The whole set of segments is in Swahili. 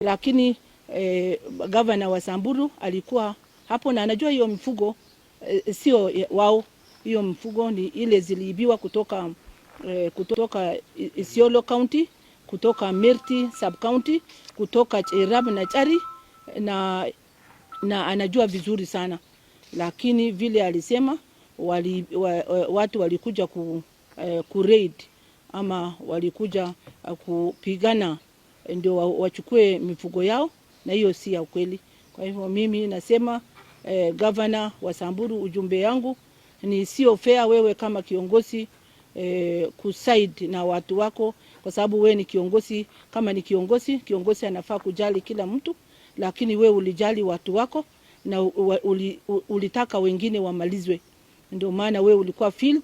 lakini gavana wa Samburu alikuwa hapo na anajua hiyo mifugo sio wao. Hiyo mifugo ni ile ziliibiwa kutoka Isiolo County, kutoka Merti Sub County, kutoka Cherab na Chari, na anajua vizuri sana. Lakini vile alisema watu walikuja ku raid ama walikuja kupigana ndio wachukue mifugo yao, na hiyo si ya ukweli. Kwa hivyo mimi nasema governor wa Samburu, ujumbe yangu ni sio fair wewe kama kiongozi kuside na watu wako, kwa sababu wewe ni kiongozi. Kama ni kiongozi anafaa kujali kila mtu, lakini wewe ulijali watu wako na ulitaka wengine wamalizwe. Ndio maana wewe ulikuwa field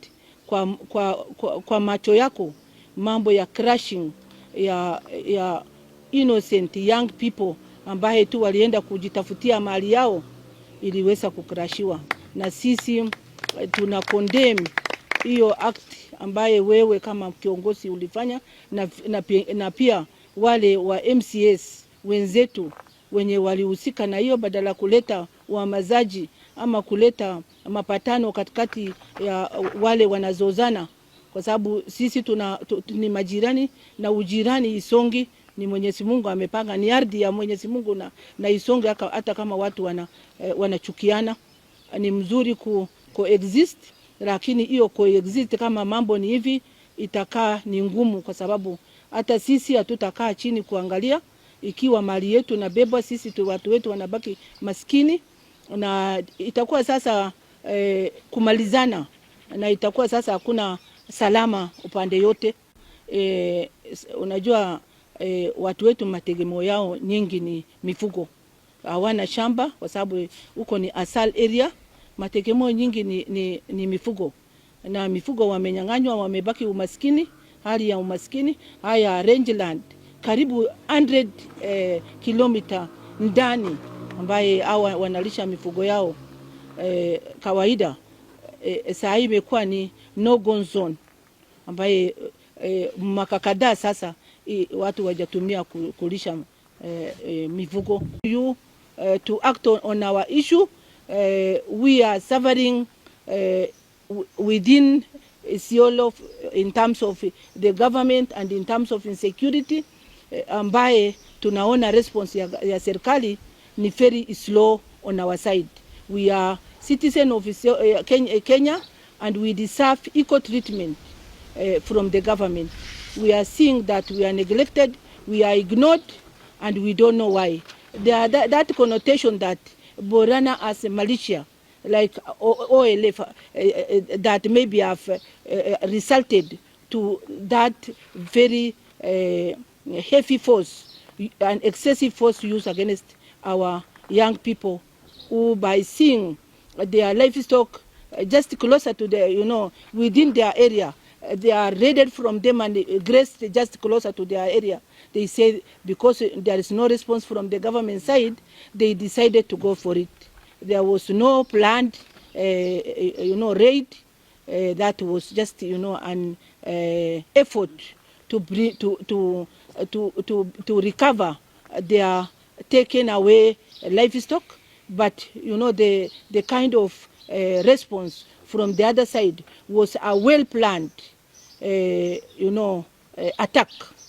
kwa macho yako mambo ya crushing ya innocent young people ambaye tu walienda kujitafutia mali yao iliweza kukrashiwa. Na sisi tuna condemn hiyo act ambaye wewe kama kiongozi ulifanya, na pia wale wa MCS wenzetu wenye walihusika na hiyo, badala kuleta uhamasishaji ama kuleta mapatano katikati ya wale wanazozana, kwa sababu sisi ni majirani na ujirani isongi ni Mwenyezi Mungu amepanga, ni ardhi ya Mwenyezi Mungu na isongi hata kama watu wanachukiana. Ni mzuri coexist, lakini hiyo coexist kama mambo ni hivi itakaa ni ngumu, kwa sababu hata sisi hatutakaa chini kuangalia ikiwa mali yetu na beba sisi watu wetu wanabaki maskini, na itakuwa sasa kumalizana, na itakuwa sasa hakuna salama upande yote. Unajua watu wetu mategemeo yao nyingi ni mifugo. Hawana shamba kwa sababu huko ni asal area. Mategemeo nyingi ni mifugo, na mifugo wamenyang'anywa, wamebaki umaskini, hali ya umaskini. Haya rangeland karibu 100 kilomita ndani ambaye hawa wanalisha mifugo yao kawaida. Saa hii imekuwa ni no go zone ambaye mwaka kadhaa sasa watu wajatumia kulisha mifugo. To act on our issue, we are suffering within Isiolo in terms of the government and in terms of insecurity, ambaye tunaona response ya serikali ni very slow on our side. We are citizen of Kenya and we deserve equal treatment from the government. We are seeing that we are neglected, we are ignored, and we don't know why. That connotation that Borana as a militia, like OLF, that maybe have resulted to that very heavy force and excessive force used against our young people, who by seeing their livestock just closer to the, within their area, they are raided from them and grazed just closer to their area. They say because there is no response from the government side, they decided to go for it. There was no planned, raid. That was just, an effort to recover their taken away livestock. But the kind of response from the other side was a well planned attack.